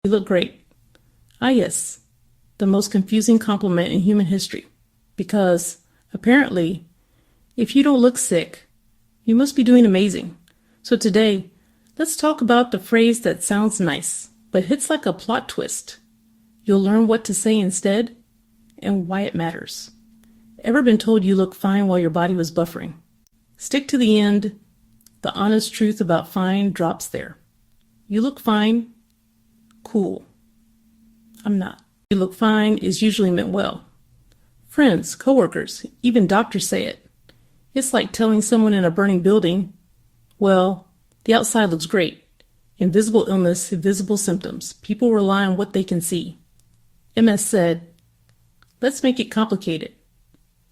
You look great. Ah, yes, the most confusing compliment in human history. Because, apparently, if you don't look sick, you must be doing amazing. So today, let's talk about the phrase that sounds nice, but hits like a plot twist. You'll learn what to say instead and why it matters. Ever been told you look fine while your body was buffering? Stick to the end. The honest truth about fine drops there. You look fine. Cool. I'm not. You look fine is usually meant well. Friends, coworkers, even doctors say it. It's like telling someone in a burning building, well, the outside looks great. Invisible illness, invisible symptoms. People rely on what they can see. MS said, let's make it complicated,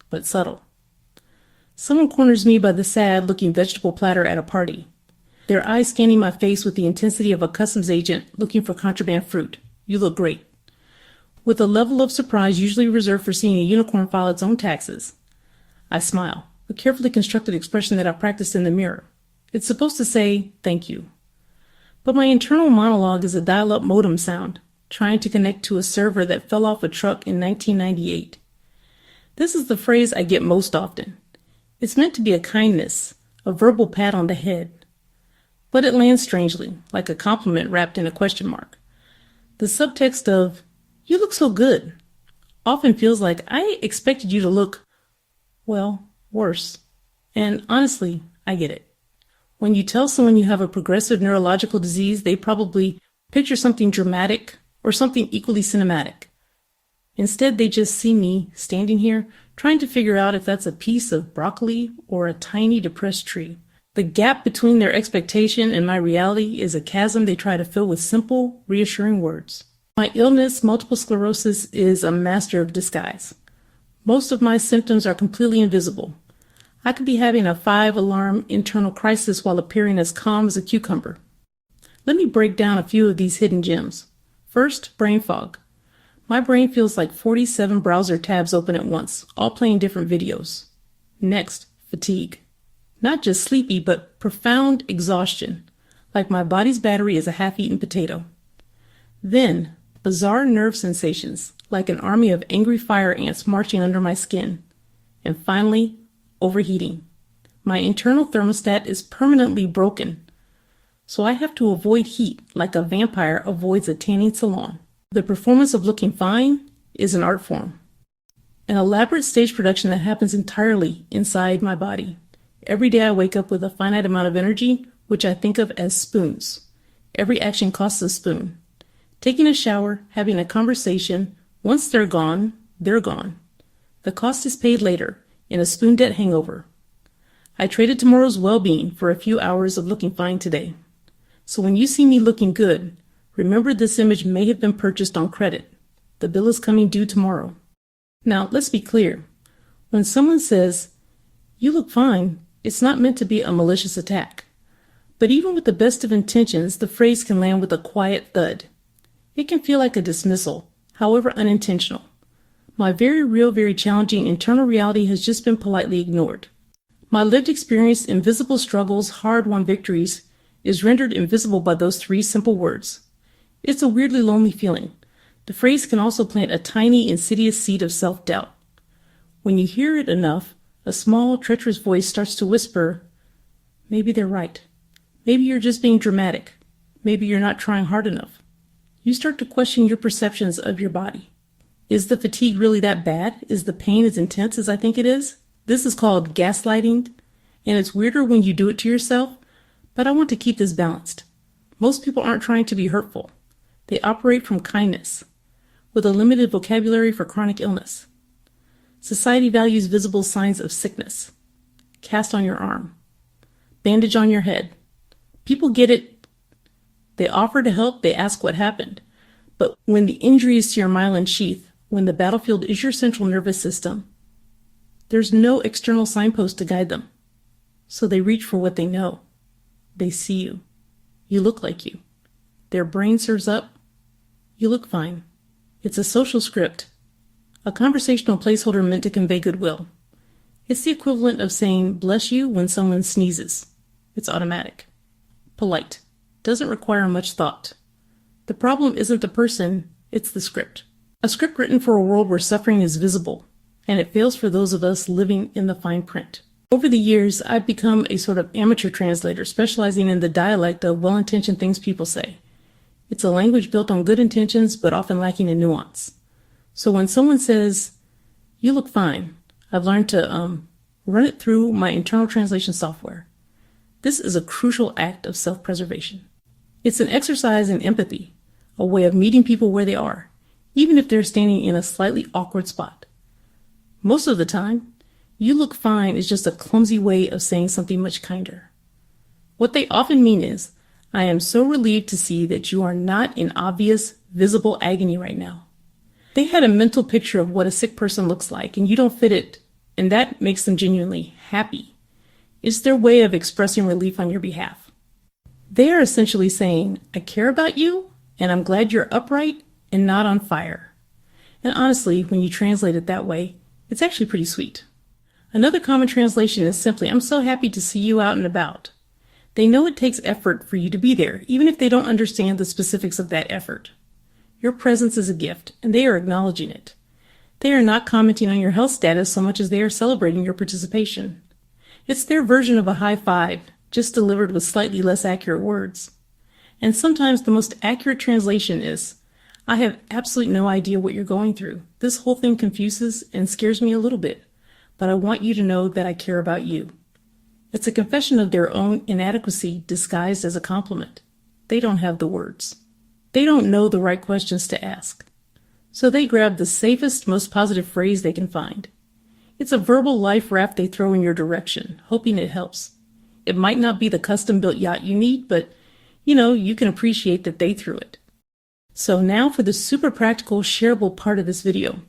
but subtle. Someone corners me by the sad-looking vegetable platter at a party, their eyes scanning my face with the intensity of a customs agent looking for contraband fruit. You look great. With a level of surprise usually reserved for seeing a unicorn file its own taxes. I smile, a carefully constructed expression that I've practiced in the mirror. It's supposed to say, thank you. But my internal monologue is a dial-up modem sound, trying to connect to a server that fell off a truck in 1998. This is the phrase I get most often. It's meant to be a kindness, a verbal pat on the head. But it lands strangely, like a compliment wrapped in a question mark. The subtext of, you look so good, often feels like I expected you to look, well, worse. And honestly, I get it. When you tell someone you have a progressive neurological disease, they probably picture something dramatic or something equally cinematic. Instead, they just see me standing here trying to figure out if that's a piece of broccoli or a tiny depressed tree. The gap between their expectation and my reality is a chasm they try to fill with simple, reassuring words. My illness, multiple sclerosis, is a master of disguise. Most of my symptoms are completely invisible. I could be having a 5-alarm internal crisis while appearing as calm as a cucumber. Let me break down a few of these hidden gems. First, brain fog. My brain feels like 47 browser tabs open at once, all playing different videos. Next, fatigue. Not just sleepy, but profound exhaustion, like my body's battery is a half-eaten potato. Then, bizarre nerve sensations, like an army of angry fire ants marching under my skin. And finally, overheating. My internal thermostat is permanently broken, so I have to avoid heat like a vampire avoids a tanning salon. The performance of looking fine is an art form, an elaborate stage production that happens entirely inside my body. Every day I wake up with a finite amount of energy, which I think of as spoons. Every action costs a spoon. Taking a shower, having a conversation, once they're gone, they're gone. The cost is paid later, in a spoon debt hangover. I traded tomorrow's well-being for a few hours of looking fine today. So when you see me looking good, remember this image may have been purchased on credit. The bill is coming due tomorrow. Now, let's be clear. When someone says, you look fine, it's not meant to be a malicious attack. But even with the best of intentions, the phrase can land with a quiet thud. It can feel like a dismissal, however unintentional. My very real, very challenging internal reality has just been politely ignored. My lived experience, invisible struggles, hard-won victories, is rendered invisible by those 3 simple words. It's a weirdly lonely feeling. The phrase can also plant a tiny, insidious seed of self-doubt. When you hear it enough, a small, treacherous voice starts to whisper, maybe they're right. Maybe you're just being dramatic. Maybe you're not trying hard enough. You start to question your perceptions of your body. Is the fatigue really that bad? Is the pain as intense as I think it is? This is called gaslighting, and it's weirder when you do it to yourself, but I want to keep this balanced. Most people aren't trying to be hurtful. They operate from kindness, with a limited vocabulary for chronic illness. Society values visible signs of sickness. Cast on your arm. Bandage on your head. People get it. They offer to help, they ask what happened. But when the injury is to your myelin sheath, when the battlefield is your central nervous system, there's no external signpost to guide them. So they reach for what they know. They see you. You look like you. Their brain serves up. You look fine. It's a social script, a conversational placeholder meant to convey goodwill. It's the equivalent of saying bless you when someone sneezes. It's automatic. Polite. Doesn't require much thought. The problem isn't the person, it's the script. A script written for a world where suffering is visible, and it fails for those of us living in the fine print. Over the years, I've become a sort of amateur translator, specializing in the dialect of well-intentioned things people say. It's a language built on good intentions, but often lacking in nuance. So when someone says, "You look fine," I've learned to run it through my internal translation software. This is a crucial act of self-preservation. It's an exercise in empathy, a way of meeting people where they are, even if they're standing in a slightly awkward spot. Most of the time, "You look fine" is just a clumsy way of saying something much kinder. What they often mean is, "I am so relieved to see that you are not in obvious, visible agony right now." They had a mental picture of what a sick person looks like, and you don't fit it, and that makes them genuinely happy. It's their way of expressing relief on your behalf. They are essentially saying, "I care about you, and I'm glad you're upright and not on fire." And honestly, when you translate it that way, it's actually pretty sweet. Another common translation is simply, "I'm so happy to see you out and about." They know it takes effort for you to be there, even if they don't understand the specifics of that effort. Your presence is a gift, and they are acknowledging it. They are not commenting on your health status so much as they are celebrating your participation. It's their version of a high five, just delivered with slightly less accurate words. And sometimes the most accurate translation is, "I have absolutely no idea what you're going through. This whole thing confuses and scares me a little bit, but I want you to know that I care about you." It's a confession of their own inadequacy disguised as a compliment. They don't have the words. They don't know the right questions to ask. So they grab the safest, most positive phrase they can find. It's a verbal life raft they throw in your direction, hoping it helps. It might not be the custom-built yacht you need, but you can appreciate that they threw it. So now for the super practical, shareable part of this video.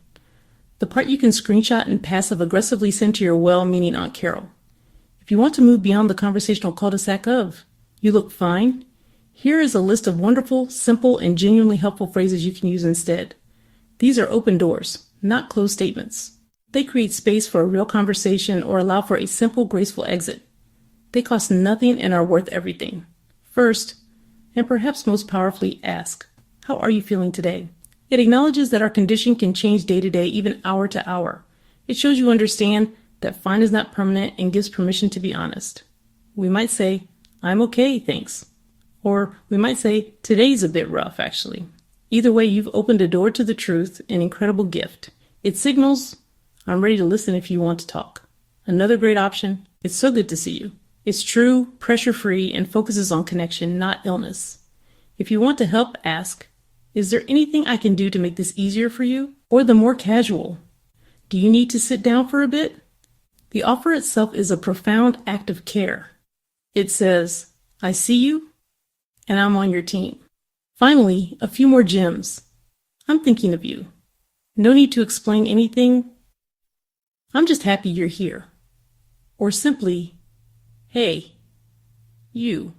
The part you can screenshot and passive-aggressively send to your well-meaning Aunt Carol. If you want to move beyond the conversational cul-de-sac of, "You look fine," here is a list of wonderful, simple, and genuinely helpful phrases you can use instead. These are open doors, not closed statements. They create space for a real conversation or allow for a simple, graceful exit. They cost nothing and are worth everything. First, and perhaps most powerfully, ask, "How are you feeling today?" It acknowledges that our condition can change day to day, even hour to hour. It shows you understand that fine is not permanent and gives permission to be honest. We might say, "I'm okay, thanks." Or we might say, "Today's a bit rough, actually." Either way, you've opened a door to the truth, an incredible gift. It signals, "I'm ready to listen if you want to talk." Another great option, "It's so good to see you." It's true, pressure-free, and focuses on connection, not illness. If you want to help, ask, "Is there anything I can do to make this easier for you?" Or the more casual, "Do you need to sit down for a bit?" The offer itself is a profound act of care. It says, "I see you, and I'm on your team." Finally, a few more gems. "I'm thinking of you. No need to explain anything. I'm just happy you're here." Or simply, "Hey, you."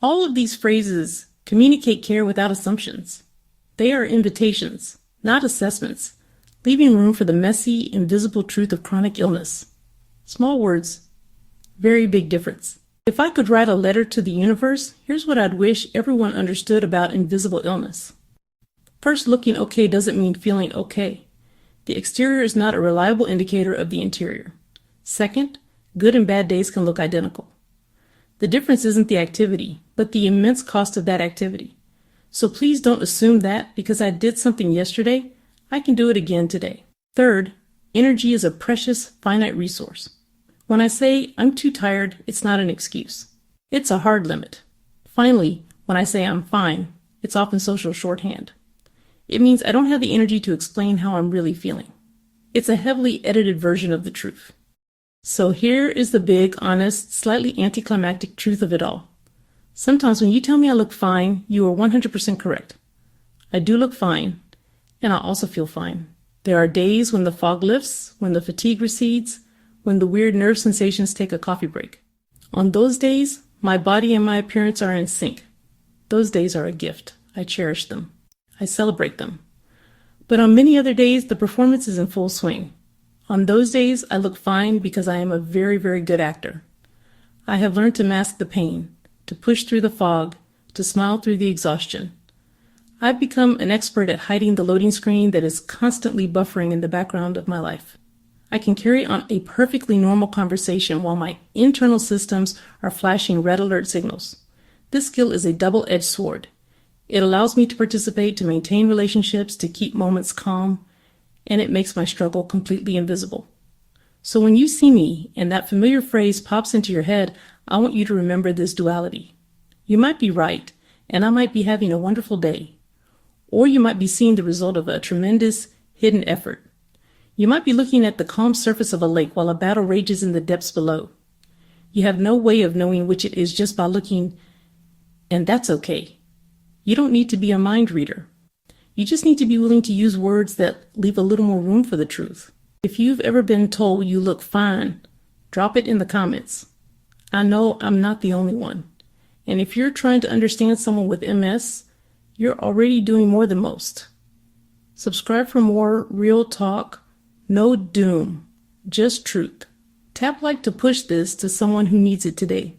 All of these phrases communicate care without assumptions. They are invitations, not assessments, leaving room for the messy, invisible truth of chronic illness. Small words, very big difference. If I could write a letter to the universe, here's what I'd wish everyone understood about invisible illness. First, looking okay doesn't mean feeling okay. The exterior is not a reliable indicator of the interior. Second, good and bad days can look identical. The difference isn't the activity, but the immense cost of that activity. So please don't assume that because I did something yesterday, I can do it again today. Third, energy is a precious, finite resource. When I say I'm too tired, it's not an excuse. It's a hard limit. Finally, when I say I'm fine, it's often social shorthand. It means I don't have the energy to explain how I'm really feeling. It's a heavily edited version of the truth. So here is the big, honest, slightly anticlimactic truth of it all. Sometimes when you tell me I look fine, you are 100% correct. I do look fine, and I also feel fine. There are days when the fog lifts, when the fatigue recedes, when the weird nerve sensations take a coffee break. On those days, my body and my appearance are in sync. Those days are a gift. I cherish them. I celebrate them. But on many other days, the performance is in full swing. On those days, I look fine because I am a very, very good actor. I have learned to mask the pain, to push through the fog, to smile through the exhaustion. I've become an expert at hiding the loading screen that is constantly buffering in the background of my life. I can carry on a perfectly normal conversation while my internal systems are flashing red alert signals. This skill is a double-edged sword. It allows me to participate, to maintain relationships, to keep moments calm, and it makes my struggle completely invisible. So when you see me and that familiar phrase pops into your head, I want you to remember this duality. You might be right, and I might be having a wonderful day. Or you might be seeing the result of a tremendous hidden effort. You might be looking at the calm surface of a lake while a battle rages in the depths below. You have no way of knowing which it is just by looking, and that's okay. You don't need to be a mind reader. You just need to be willing to use words that leave a little more room for the truth. If you've ever been told you look fine, drop it in the comments. I know I'm not the only one. And if you're trying to understand someone with MS, you're already doing more than most. Subscribe for more real talk, no doom, just truth. Tap like to push this to someone who needs it today.